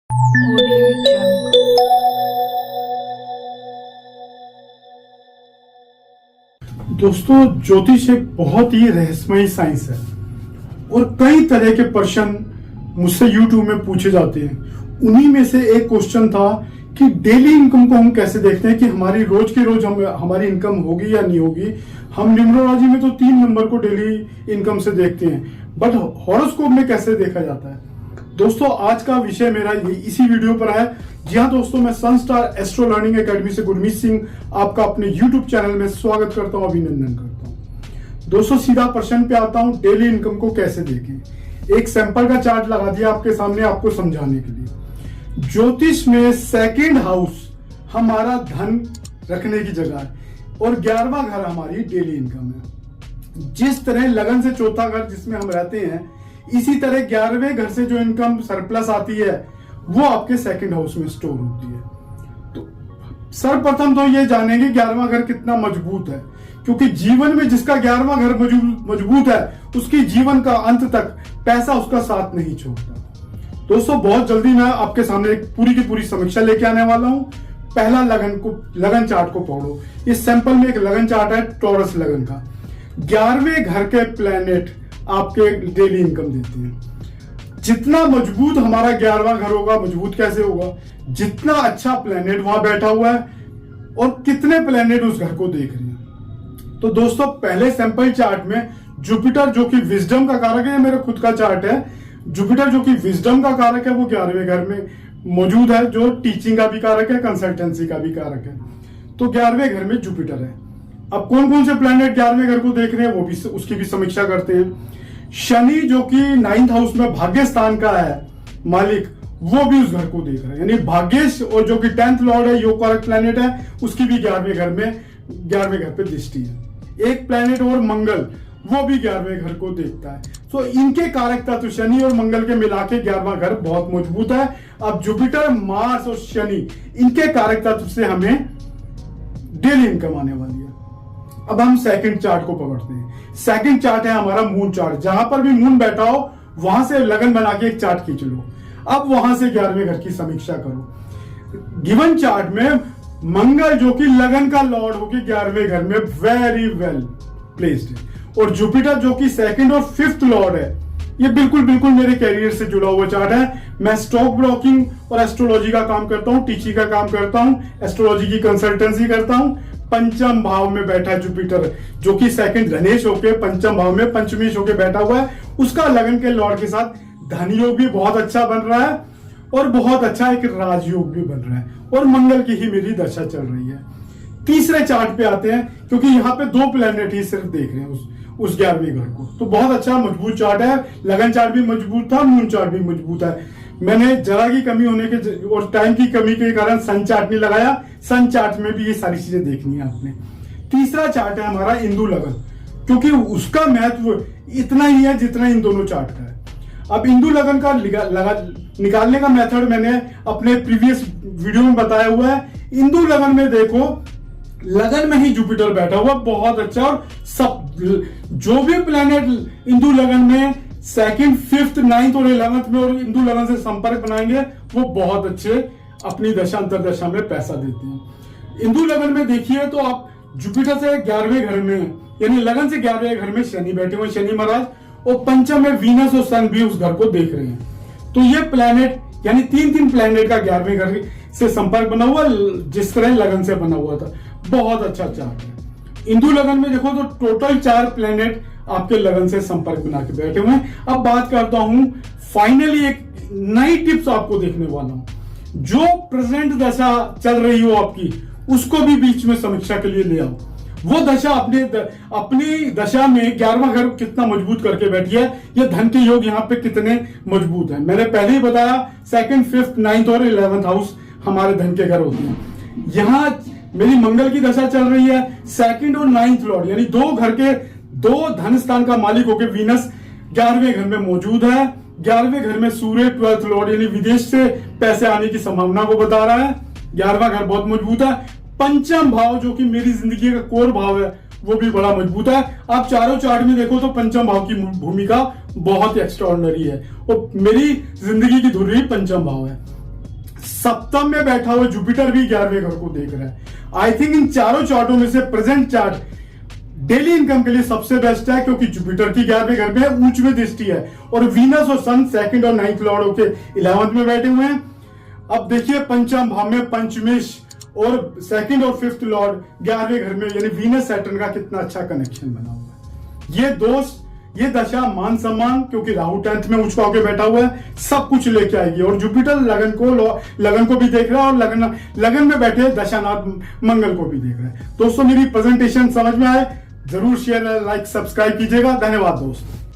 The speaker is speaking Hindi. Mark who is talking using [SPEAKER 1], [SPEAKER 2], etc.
[SPEAKER 1] Audio Jungle.
[SPEAKER 2] दोस्तों, ज्योतिष एक बहुत ही रहस्यमयी साइंस है और कई तरह के प्रश्न मुझसे YouTube में पूछे जाते हैं। उन्हीं में से एक क्वेश्चन था कि डेली इनकम को हम कैसे देखते हैं कि हमारी रोज के रोज हमारी इनकम होगी या नहीं होगी। हम न्यूमरोलॉजी में तो 3 नंबर को डेली इनकम से देखते हैं, बट हॉरोस्कोप में कैसे देखा जाता है। दोस्तों, आज का विषय मेरा इसी वीडियो पर है। जी हाँ दोस्तों, मैं सनस्टार एस्ट्रो लर्निंग एकेडमी से गुरमीत सिंह आपका अपने यूट्यूब चैनल में स्वागत करता हूं, अभिनंदन करता हूं। दोस्तों, सीधा प्रश्न पे आता हूं, डेली इनकम को कैसे देखें। एक सैंपल का चार्ट लगा दिया आपके सामने आपको समझाने के लिए। ज्योतिष में सेकंड हाउस हमारा धन रखने की जगह है और 11वां घर हमारी डेली इनकम है। जिस तरह लगन से चौथा घर जिसमें हम रहते हैं, इसी तरह 11वें घर से जो इनकम सरप्लस आती है वो आपके सेकंड हाउस में स्टोर होती है। तो सर्वप्रथम तो ये जानेंगे 11वां घर कितना मजबूत है, क्योंकि जीवन में जिसका 11वां घर मजबूत है उसकी जीवन का अंत तक पैसा उसका साथ नहीं छोड़ता। दोस्तों, बहुत जल्दी मैं आपके सामने एक पूरी की पूरी समीक्षा लेके आने वाला हूं। पहला लगन चार्ट को पढ़ो। इस सैंपल में एक लगन चार्ट है टॉरस लगन का। 11वें घर के प्लैनेट आपके डेली इनकम देते हैं। जितना मजबूत हमारा 11वां घर होगा, मजबूत कैसे होगा, जितना अच्छा प्लैनेट वहां बैठा हुआ है और कितने प्लैनेट उस घर को देख रहे हैं। तो दोस्तों, पहले सैंपल चार्ट में जुपिटर जो कि विजडम का कारक है, मेरा खुद का चार्ट है। जुपिटर जो कि विजडम का कारक है वो 11वें घर में मौजूद है, जो टीचिंग का भी कारक है, कंसल्टेंसी का भी कारक है। तो 11वें घर में जुपिटर है। अब कौन कौन से प्लैनेट 11वें घर को देख रहे हैं वो भी उसकी भी समीक्षा करते हैं। शनि जो कि 9th हाउस में भाग्य स्थान का है मालिक, वो भी उस घर को देख रहे हैं, यानी भाग्येश, और जो कि 10th लॉर्ड है, योग कारक प्लैनेट है, उसकी भी 11वें घर पे दृष्टि है। एक प्लैनेट और मंगल, वो भी 11वें घर को देखता है। तो इनके कारक तत्व शनि और मंगल के मिला के 11वां घर बहुत मजबूत है। अब जुपिटर, मार्स और शनि, इनके कारक तत्व से हमें डेली इनकम आने वाली है। अब हम सेकंड चार्ट को पकड़ते हैं। सेकंड चार्ट है हमारा मून चार्ट। जहां पर भी मून बैठा हो वहां से लगन बना के एक चार्ट खींच लो। अब वहां से 11वें घर की समीक्षा करो। गिवन चार्ट में मंगल जो कि लगन का लॉर्ड होकर 11वें घर में वेरी वेल प्लेस्ड है, और जुपिटर जो कि सेकंड और 5th लॉर्ड है। ये बिल्कुल मेरे कैरियर से जुड़ा हुआ चार्ट है। मैं स्टॉक ब्रोकिंग और एस्ट्रोलॉजी का काम करता हूं, टीचिंग का काम करता हूं, एस्ट्रोलॉजी की कंसल्टेंसी करता हूं। पंचम भाव में बैठा है जुपिटर, जो कि सेकंड धनेश होके पंचम भाव में पंचमेश होके बैठा हुआ है। उसका लगन के लॉर्ड के साथ धन योग भी बहुत अच्छा बन रहा है और बहुत अच्छा एक राजयोग भी बन रहा है, और मंगल की ही मेरी दशा चल रही है। तीसरे चार्ट पे आते हैं, क्योंकि यहाँ पे 2 प्लैनेट ही सिर्फ देख रहे हैं उस 11वें घर को। तो बहुत अच्छा मजबूत चार्ट है। लगन चार्ट भी मजबूत था, मून चार्ट भी मजबूत है। मैंने जरा की कमी होने के और टाइम की कमी के कारण सन चार्ट नहीं लगाया। सन चार्ट में भी ये सारी चीजें देखनी है आपने। तीसरा चार्ट है हमारा इंदु लगन, क्योंकि उसका महत्व इतना ही है जितना इन दोनों चार्ट का है। अब इंदु लगन का निकालने का मेथड मैंने अपने प्रीवियस वीडियो में बताया हुआ है। इंदु लगन में देखो, लगन में ही जुपिटर बैठा हुआ, बहुत अच्छा। और सब जो भी प्लैनेट इंदु लगन में सेकंड, 5th, 9th और 11th में और इंदु लगन से संपर्क बनाएंगे, वो बहुत अच्छे अपनी दशा अंतरदशा में पैसा देते हैं। इंदु लगन में देखिए तो आप जुपिटर से 11वें घर में, यानी लगन से 11वें घर में शनि बैठे हुए, शनि महाराज, और पंचम में वीनस और सन भी उस घर को देख रहे हैं। तो ये प्लैनेट, यानी 3 प्लैनेट का 11वें घर से संपर्क बना हुआ, जिस तरह लगन से बना हुआ था। बहुत अच्छा चार्ट है। इंदु लगन में देखो तो टोटल 4 प्लैनेट आपके लगन से संपर्क बना के बैठे हुए हैं। अब बात करता हूं, फाइनली एक नई टिप्स आपको देखने वाला हूं। जो प्रेजेंट दशा चल रही हो आपकी, उसको भी बीच में समीक्षा के लिए ले आओ। वो दशा अपनी दशा में 11वां घर कितना मजबूत करके बैठी है, ये धन के योग यहाँ पे कितने मजबूत है। मैंने पहले ही बताया, सेकंड, 5th, 9th और 11th हाउस हमारे धन के घर होते हैं। यहाँ मेरी मंगल की दशा चल रही है, सेकंड और 9th लॉर्ड, यानी 2 घर के 2 धन स्थान का मालिक होकर वीनस 11वें घर में मौजूद है। 11वें घर में सूर्य 12th लॉर्ड, यानी विदेश से पैसे आने की संभावना को बता रहा है। 11वां घर बहुत मजबूत है। पंचम भाव जो कि मेरी जिंदगी का कोर भाव है, वो भी बड़ा मजबूत है। आप चारों चार्ट में देखो तो पंचम भाव की भूमिका बहुत एक्स्ट्राऑर्डिनरी है, और मेरी जिंदगी की धुरी पंचम भाव है। सप्तम में बैठा हुआ जुपिटर भी 11वें घर को देख रहा है। आई थिंक इन चारों चार्टों में से प्रेजेंट चार्ट डेली इनकम के लिए सबसे बेस्ट है, क्योंकि जुपिटर की 11वें घर में है, उच्च में दृष्टि है, और वीनस और सन सेकंड और 9th लॉर्ड होके 11th में बैठे हुए हैं। अब देखिए पंचम भाव में पंचमेश और सेकंड और 5th लॉर्ड 11वें घर में, यानी वीनस सैटर्न का कितना अच्छा कनेक्शन बना हुआ है। ये दोस्त, ये दशा मान सम्मान, क्योंकि राहु 10th में उच्च होकर बैठा हुआ है, सब कुछ लेके आएगी। और जुपिटर लगन को भी देख रहा है, और लगन में बैठे दशानाथ मंगल को भी देख रहा है। दोस्तों मेरी प्रेजेंटेशन समझ में आए जरूर शेयर, लाइक, सब्सक्राइब कीजिएगा। धन्यवाद दोस्तों।